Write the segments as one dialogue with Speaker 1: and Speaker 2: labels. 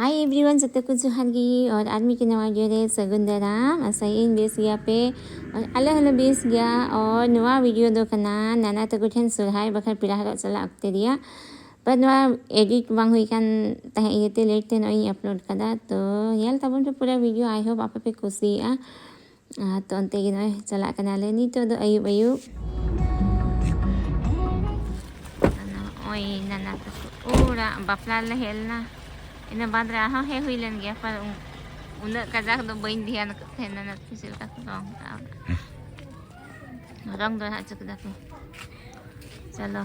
Speaker 1: Hi everyone, जब तक कुछ जोहार और आदमी के नवा वीडियो सगुन दाराम आसाइन बेस गया पे और अलग अलग बेस गया और नवा वीडियो दो कना नाना तक ठेन सुरहाय बखर पिराहरा चला अक्ते दिया पर नवा एडिट बांग हुई कान तहे इते लेट ते नई अपलोड कदा तो येल तबन पे पूरा वीडियो आई होप आप पे खुशी आ तो अंते के नई चला कना ले नी तो अयुब अयुब ओय नाना तक ओरा बापला ले Helena ina badra ha he huilen gya par una kajak do bain dian thena na fisil ka rong do ha chuk da ke chalo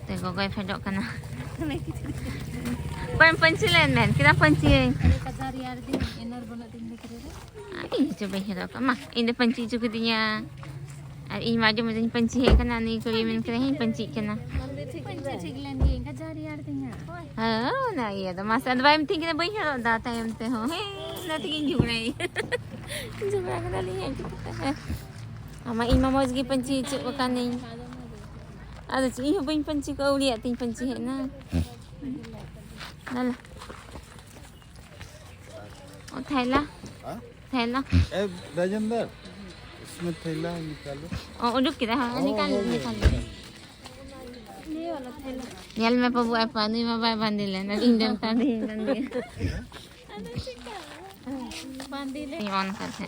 Speaker 1: te go gai phedok kana panchi len men kira panchi
Speaker 2: कजार यार दिन एनर बना दिन देख रहे
Speaker 1: ai coba hero ka ma inde panchi chuk dinya इन माजे मजन पंची है कना नहीं कोई मन करे हैं पंची कना
Speaker 2: पंची ठीक लेंगे कजार यार दिन
Speaker 1: हां ना ये तो मस्त दवाई में थिंक ने बई हरो दाता है हमते हो हे ना थिंक जुगड़ाई जुगड़ा कना ली है ama ima mos gi panci cuk kan ni ada ci iho bain panci ko lihat tin panci है ना nala ओ थैला थैला
Speaker 3: ए राजेंद्र इसमें थैला निकालो
Speaker 1: ओ उडुक किरा हां निकाल
Speaker 2: ये वाला थैला
Speaker 1: nyal me pa buat apa ni ma bai bandile na indam tadi nanti
Speaker 2: बांधी ले
Speaker 1: ni on कर है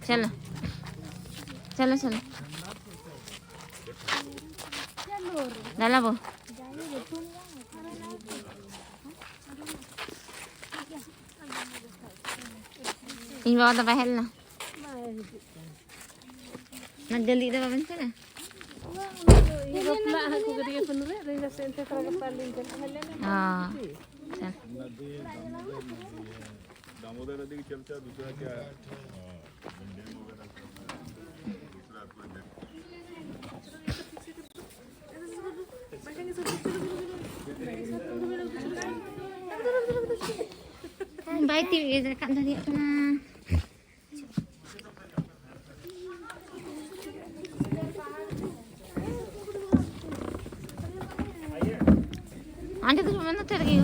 Speaker 1: चलो चलो चलो डाला वो इन बाबा तो पहल ना जल्दी तो बंद कर
Speaker 2: ये रोपला को करिए पनुरे रेजा सेंटे कर पालिंग कर हले ना
Speaker 1: हां चल
Speaker 3: दामोदर नदी की चर्चा दूसरा क्या है
Speaker 1: baik TV dekat tadi kena ada tu mana tergi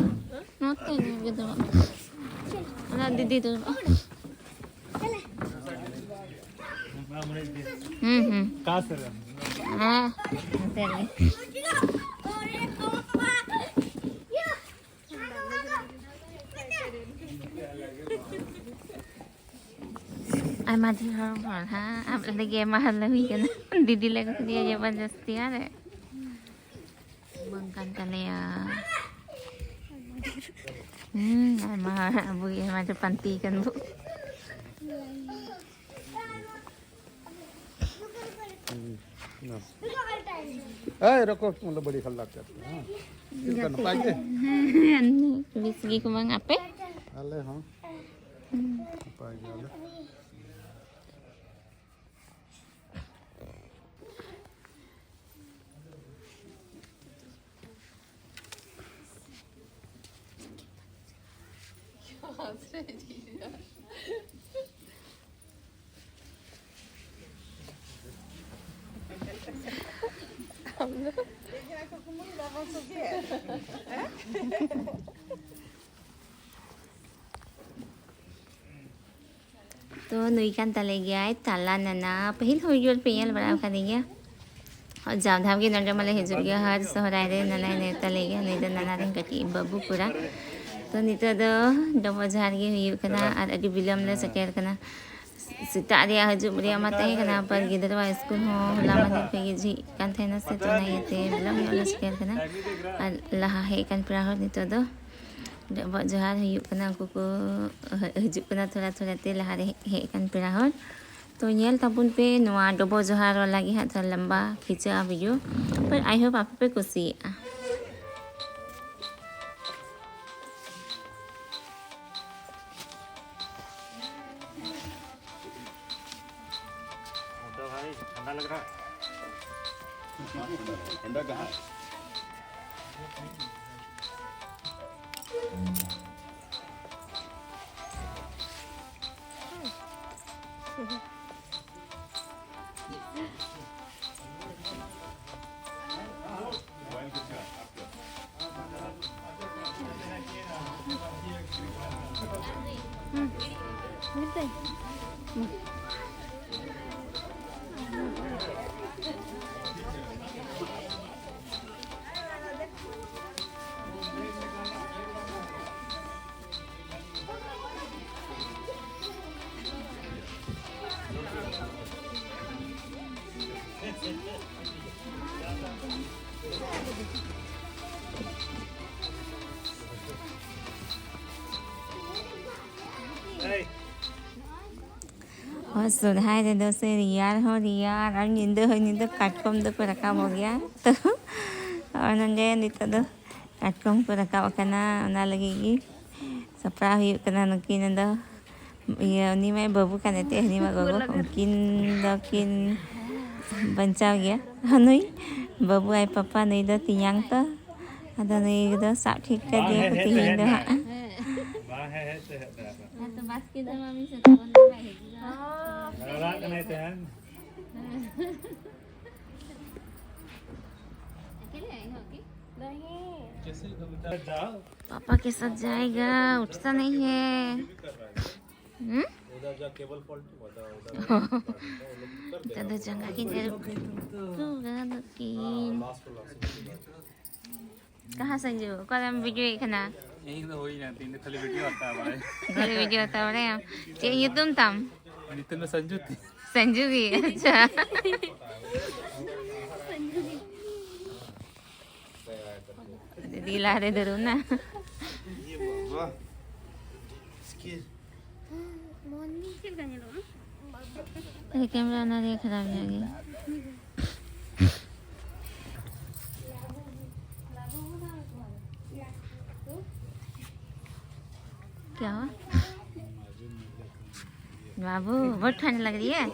Speaker 1: noten gitu ada didi tu
Speaker 3: कहाँ से
Speaker 1: हाँ tergi ai mati orang ha ab lagi mahal lagi kan didi lagi dia जबरदस्ती आ रहे bangkan kali ya bu ya macam panti kan bu
Speaker 3: रखो मतलब बड़ी खल्ला करते हैं इनका नपाई दे
Speaker 1: bis gi kumang ape
Speaker 3: अले हाँ नपाई जाले
Speaker 1: तो नुई kan tale gya tala nana pahil hoyol peyal bara ka gya और जाम धाम की नंडर मले हिजुर गया हर सोहराय दे नला ने तले गया नहीं तो नना दिन कटी बाबू पूरा तो नितो दो डमो झार गे हुयु कना और अडी बिलम ले सकेर कना सिता रिया हजु रिया मते कना पर गिदरवा स्कूल हो होला मंदिर पे जी कान थे न से तो नहीं ते बिलम ले सकेर कना और लहा हे कान पूरा हो नितो दो डबो झार हुयु कना को हजु कना थोड़ा थोड़ा ते लहा हे कान पूरा हो तो nyel tabun pe noa dobo johar lagi hat lamba खींचा वीडियो पर आई होप आप पे खुशी
Speaker 3: भाई ठंडा लग रहा है ठंडा कहाँ
Speaker 1: और सुधार दे दो से रियार हो रियार और नींद काटकम दो को रखा हो गया तो और नंगे नित दो काटकम को रखा करना लगेगी सपरा हुई करना नकिन दो ये उन्हीं में बबू का नेते हनी में बबू किन बंचा गया हनुई बबू आई पापा नहीं दो तियांग तो अदा नहीं दो साफ ठीक कर दिया कुछ ही दो हाँ तो बस के दो मम्मी से तो बंद है
Speaker 4: रात नहीं थे हम
Speaker 1: अकेले आए हो कि
Speaker 4: नहीं जाओ
Speaker 1: पापा के साथ जाएगा उठता नहीं है
Speaker 4: उधर जा केबल फॉल्ट
Speaker 1: तो जगह की देर कहाँ संजू कल हम वीडियो देखना
Speaker 4: यही तो हो ही जाती है खाली वीडियो आता है हमारे
Speaker 1: खाली वीडियो होता है ये तुम तम
Speaker 4: नितिन में संजू थी
Speaker 1: संजू की अच्छा दीदी ला रहे जरूर ना कैमरा ना रे खराब हो गया क्या हुआ बाबू बहुत ठंड लग रही है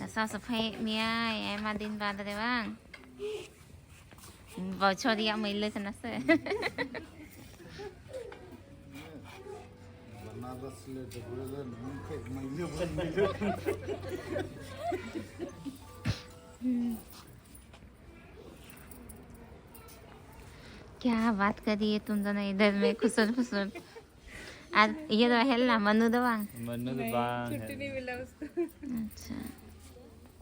Speaker 1: साफ सफाई मिया एमा दिन बाद रे बांग बछो दिया मैले से नसे
Speaker 3: बनारस ले तो बोले नहीं के मैले
Speaker 1: क्या बात कर रही है तुम दोनों इधर में खुसर खुसर आज ये तो है ना मनु दो बांग
Speaker 4: मन्नू तो बांग है
Speaker 2: नहीं मिला उसको
Speaker 1: अच्छा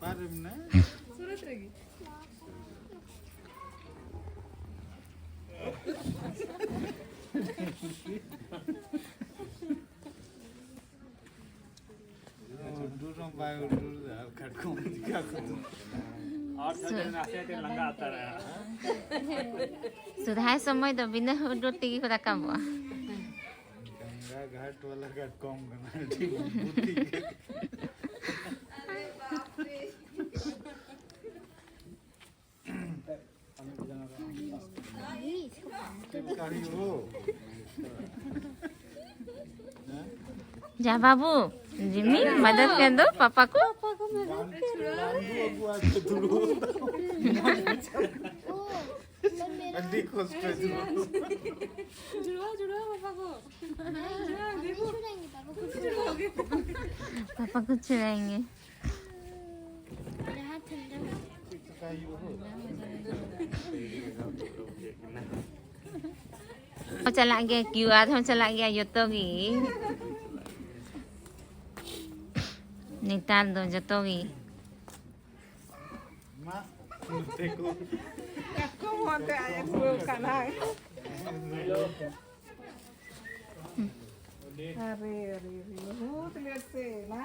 Speaker 3: पारे में
Speaker 2: सूरत रहेगी
Speaker 3: दूरों बाय दूर खटको क्या करते
Speaker 4: और थोड़े नाचे के लंगा आता रहा
Speaker 1: सुधार समय तो बिना रोटी की खुदा कम हुआ
Speaker 3: गंगा घाट वाला का कम करना ठीक बुद्धि कहीं हो
Speaker 1: जा बाबू जिम्मी मदद कर दो पापा को
Speaker 2: जुड़वा पापा को
Speaker 1: पापा कुछ रहेंगे चला गया क्यूआर हम चला गया योतोगी निकाल दो जतोगी
Speaker 2: ¿Cómo te hayas por canal? Arre, बहुत लेट से ना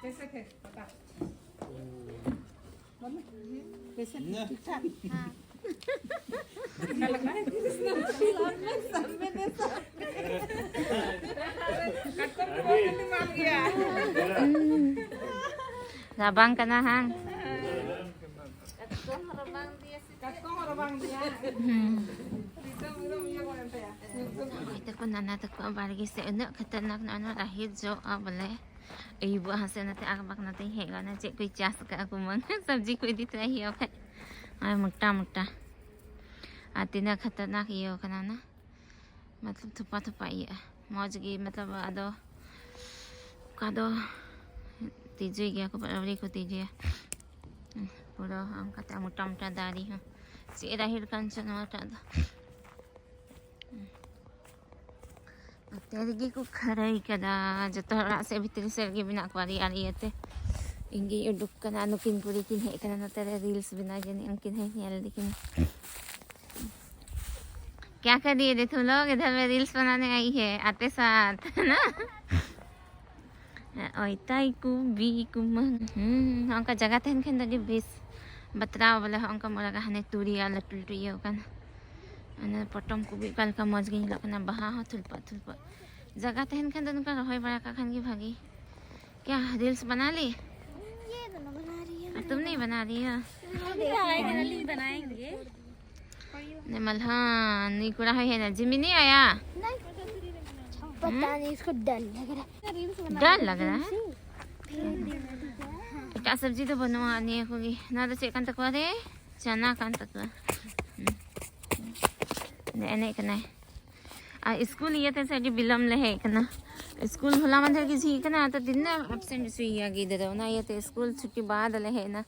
Speaker 2: कैसे थे पता कैसे ठीक ठाक हाँ क्या लग रहा है
Speaker 1: rabang ka na hang ito ko na natin ko ang barigay sa uno katanak na ano dahil jo abale ibu hasil natin akabak natin hega na cik kuy jas ka aku mang sabji kuy dito na hiyo ka ay magta आती ना खतरनाक ये हो करना ना मतलब थुपा थुपा ये मौज की मतलब आदो कादो तीजे गया को बराबरी को तीजे puro ang kata mutam-mutam dari ha. Si Irahir kancan mata da. तेरे को खरा ही कदा जो तो रासे भीतर से के बिना क्वारी आ रही है ते इंगे यो दुख कना नुकिन पूरी किन है कना न तेरे रील्स बिना जने अंकिन है यार लेकिन क्या कर दिए थे तुम लोग इधर में रील्स बनाने आई है आते साथ है ना ओइताई को बी कुमन हमका जगह थे इनके अंदर बेस बतराव वाला हमका मोरा कहने तूरिया लटुलटुया कना अने पटम को भी कल का मज गई लगना बहा थुलपा थुलपा जगह तहन खान दोनों का रहोय बड़ा का खान की भागी क्या रील्स बना ली
Speaker 2: ये दोनों बना रही है
Speaker 1: तुम नहीं बना रही हो
Speaker 2: बनाएंगे
Speaker 1: ने मल्हान नहीं कुड़ा है ना जिमी नहीं आया
Speaker 2: पता नहीं इसको डर लग रहा है
Speaker 1: डर लग रहा है क्या सब्जी तो बनवानी होगी ना तो चिकन तक वाले चना कान तक ने कना स्कूल ये थे सड़ी बिलम ले है कना स्कूल भला मंदिर की जी कना तो दिन ना एब्सेंट सुइया गी दे ना ये ते स्कूल छुट्टी बाद ले है ना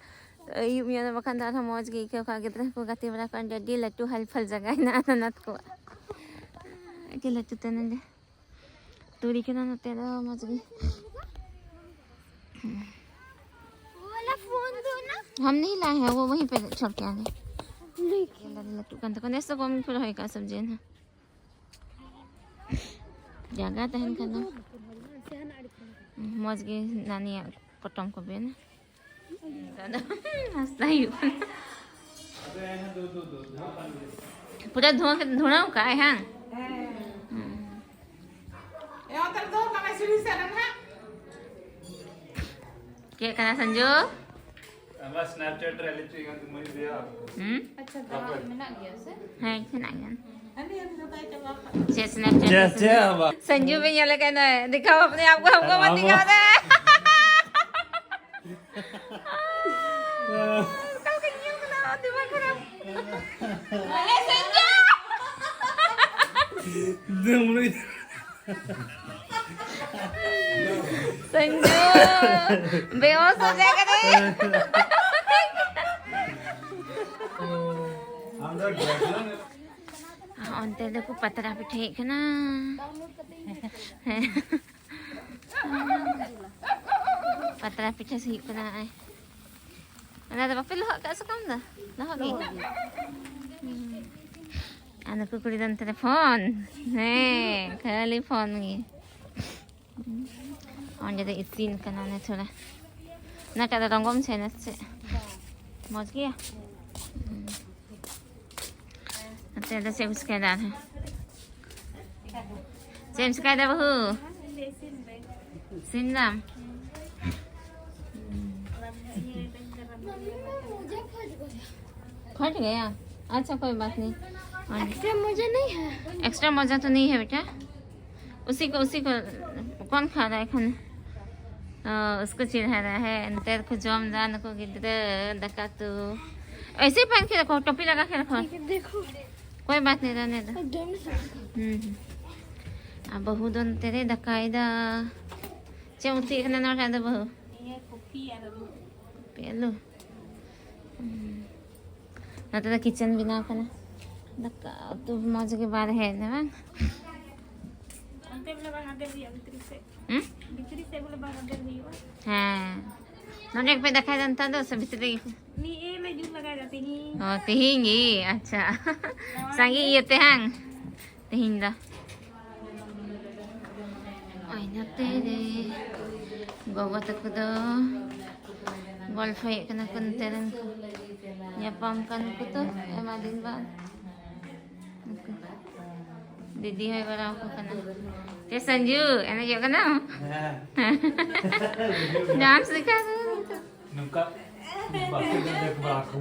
Speaker 1: तो यू मेरा वखंदार हम मौज गई के का कितना को गति बड़ा कर डडी लट्टू हलफल जगह ना नत को के लट्टू तने दे तूरी के ना तेरा मौज गई
Speaker 2: वाला फोन दो ना
Speaker 1: हम नहीं लाए हैं वो वहीं पे छोड़ के आ गए लट्टू कंत को नेस्तो कम फिर होएगा सब्जी ना जगह तहन खाना मौज गई नानी पटम को बेन दादा हंसता ही पूरा धुआं का है हाँ क्या करना संजू
Speaker 4: हमारा स्नैपचैट रियलिटी का तुम मुझे दिया
Speaker 1: अच्छा है कि नहीं संजू भी यहाँ लगा ना दिखाओ अपने आप को हमको मत दिखाओ दे दिमाग खराब अरे संजू संजू बेहोश हो जाएगा रे अंते देखो पतरा भी ठीक है ना पतरा पीछे से ही बना है ना तो पापा लोग कैसे काम ना लोगी अने कुकुरी दंत तेलेफोन है खाली फोन की और जैसे इसीन करना है थोड़ा ना क्या तो रंगों में से ना से मौज गया तेरे से उसके दार है जेम्स का दार बहू सिंदम फट गया अच्छा कोई बात नहीं
Speaker 2: एक्स्ट्रा मोजा नहीं है
Speaker 1: एक्स्ट्रा मजा तो नहीं है बेटा उसी को कौन खा रहा है खाना उसको चिढ़ा रहा है तेरे को जम दान को गिद्र दका तो ऐसे ही पहन के रखो टोपी लगा के रखो
Speaker 2: देखो
Speaker 1: कोई बात नहीं रहने दो अब बहू दोन तेरे दकायदा चौथी इतना नोट आदो बहू पेलो ना तो किचन बिना करना दका तो मौज के बाद है ना हाँ नोट एक पे दखाई जनता दो सब भीतर oh tihingi acha sangi iya tehang tihinda ay natere bawa takut do wifi kana konten nyapam kan ko to emadin ba didi hai bara ko kana te sanju ana yo kana dance sikha
Speaker 4: नुका बाकी देख Baku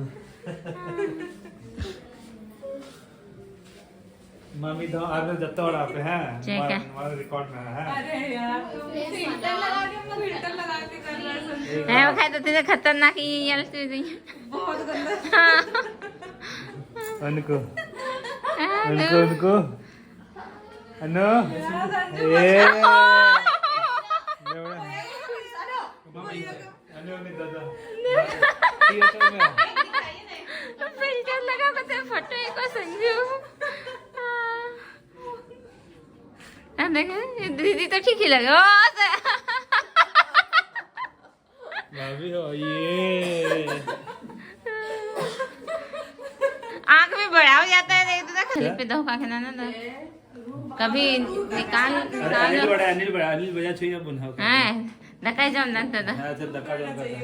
Speaker 4: mummy तो आगे जत्तोड़ा पे है
Speaker 1: ठीक है
Speaker 4: हमारा रिकॉर्ड में है
Speaker 5: अरे यार फिल्टर लगा के कर रहा है
Speaker 1: है वो खाए तो तेरे खतरनाक ही यार तू
Speaker 5: बहुत गंदा
Speaker 4: उनको उनको अनु ए थिएटर में
Speaker 1: फिल्टर लगा बता फोटो एक और संजू देखो दीदी तो ठीक ही लगे
Speaker 4: भाभी हो ये
Speaker 1: आंख में बड़ा हो जाता है देख तो खली पे धोखा खाना ना कभी निकाल
Speaker 4: अनिल बजा छुइया बुनहा
Speaker 1: हां धक्का जाम ना तो
Speaker 4: हां चल धक्का जाम करता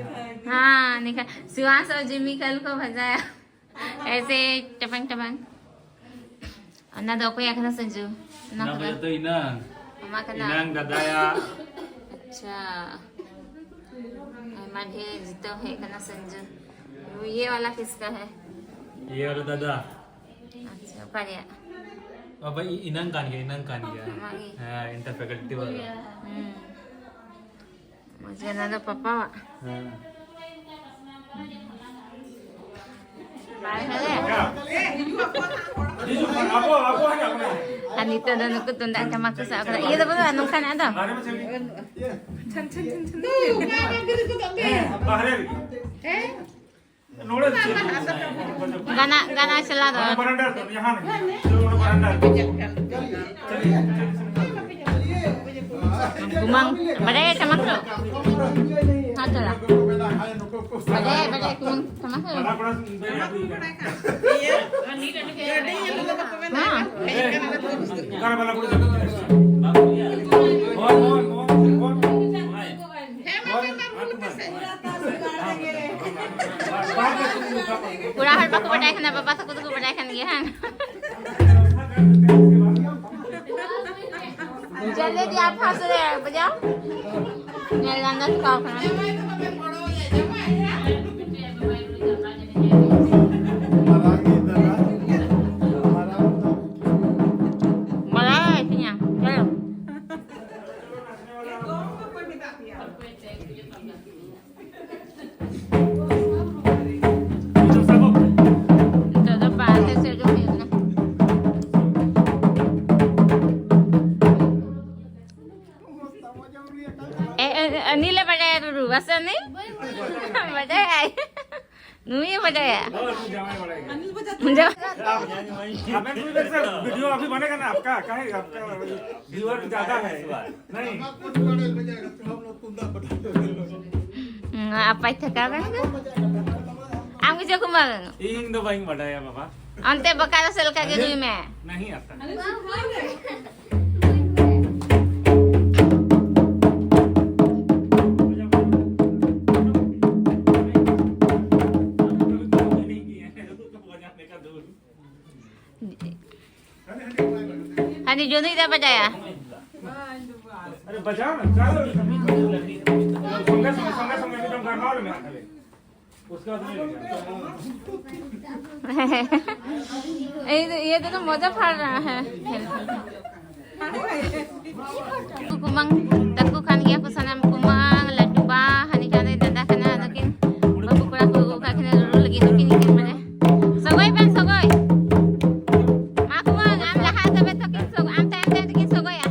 Speaker 1: हाँ निकाल सुहास और जिमी कल को भजाया ऐसे टपंग टपंग अन्ना दो को याखना संजू
Speaker 4: ना बजा तो इनंग
Speaker 1: अम्मा का नाम
Speaker 4: इनंग दादाया
Speaker 1: अच्छा माधे जीतो है कना संजू ये वाला किसका है
Speaker 4: ये वाला दादा
Speaker 1: अच्छा पारिया
Speaker 4: अब इनंग कान गया
Speaker 1: मागी
Speaker 4: हां इंटर फैकल्टी वाला
Speaker 1: मुझे ना तो पापा
Speaker 4: हां
Speaker 1: bye Anito na nagtutunda ang kamak sa ako. Iya dapat anong ka na daw? Gana sila daw. Kumang, badai kamak daw. Hato lah. Badai kumang kamak daw. Kurang hal aku badai kan apa aku tuh badai kan gian. Jadi dia apa sih bajau? Nyalan dah kau kan. Nila badai dulu, asal ni? Badai. Nui badai ya?
Speaker 3: आपने कोई वैसे video अभी बनेगा ना आपका काहे आपका viewer ज्यादा है नहीं
Speaker 1: Apa itu kan? Aku juga kemarin.
Speaker 4: ing दो बाइंग बढ़ाया बाबा
Speaker 1: Ante bakal sel kagak dulu me.
Speaker 4: नहीं आता
Speaker 1: Hani Joni dah badai ya?
Speaker 3: अरे बजाओ ना चलो संगे एकदम गरमाओ में उसका
Speaker 1: ये तो मजा पड़ रहा है kumang takku kan dia pesanan kumang ladu bah hani kan dadah kana nakin babu kura ku kakina dulu lagi tukin ikan mana sogoi ban sogoi ma kumang am lahat tabe tukin sog am time tukin sogoi ya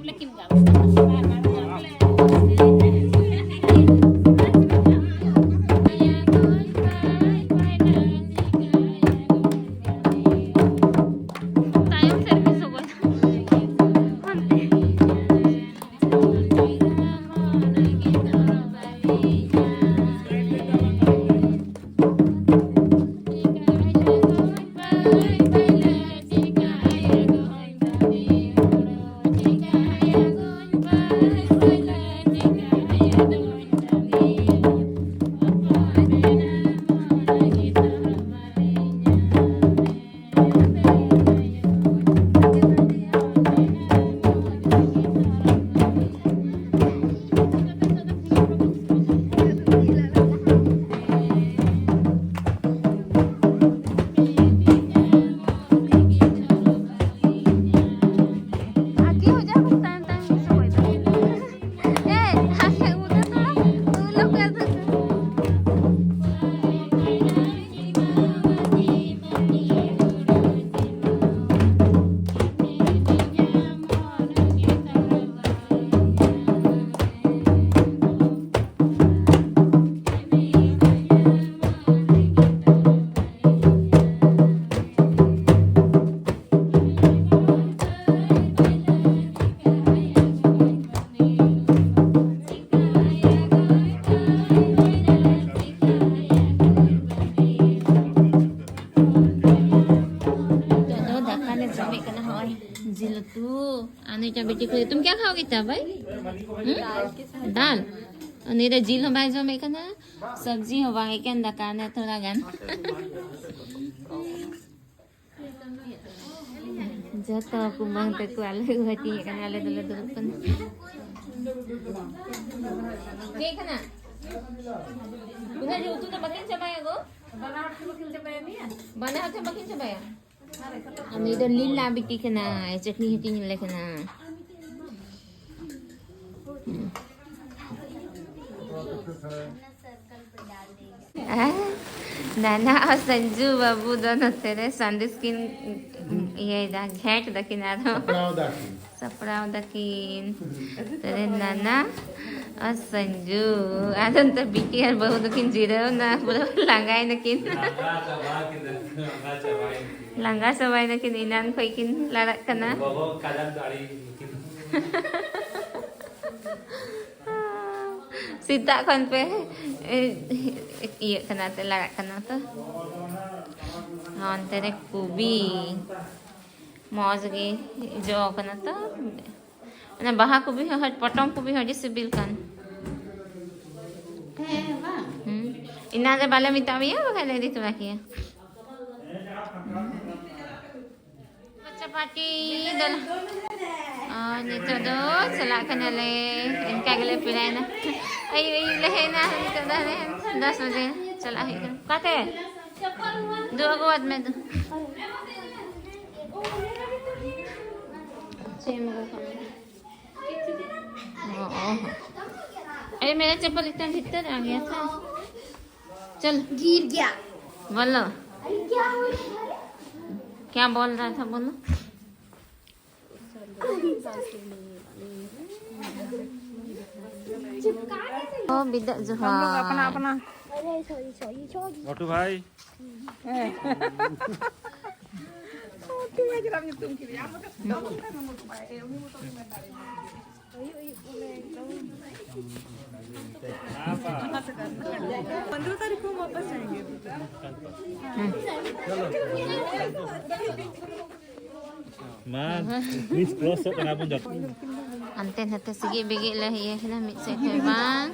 Speaker 2: lekin enggak.
Speaker 1: Tayong service ako. आगे हो जा time time से कोई ए आगे उधर थोड़ा तू लोग कर दो Jodoh dah kan sampai kena hoy. Zilo tu. Anu cabai tikul. तुम क्या खाओगे चावल? दाल. अनि रे जिल हमारे जो में कना सब्जी हवाए के अंदर काने थोड़ा gun. Jatuh aku bang teku alu hati kan alu dulu pun. Oke kana. Benar ju tu makin coba ya go? Bana hati makin coba ya? Ani dah lila bikin kena, chutney hati ni lek kena. नाना और संजू बाबू दोनों तेरे Sunday skin ये घेट दकिन आरो सपड़ा दकिन तेरे नाना और संजू आदन तो बिटी और बहु दकिन जीरो ना पूरा लंगाई दकिन लंगा सवाई दकिन इनान कोई किन लड़क कना सीता कौन पे ये कना ते लगा कना तो हाँ तेरे कुबी मौज की जो कना तो ना बाहा कुबी हो हट पटम कुबी हो जिस बिल कन इन्ना जे बाले मितावी है वो कहने दी तुरा किया बच्चा पार्टी दल ini tuh doh silakan le इनका अगले पिराए ना आई लेना तो dah 10 बजे चला है काटे दो अगवाद में तो सेम को अरे मेरा चप्पल इतना भीतर आ गया था चल गिर गया बोलो क्या बोल रहा था बोलो ओ बिदा जो हम लोग अपना अपना
Speaker 3: मोटू भाई Man, please close up kenapa jat?
Speaker 1: Anten hati segi begi lah ya, kena mix bang.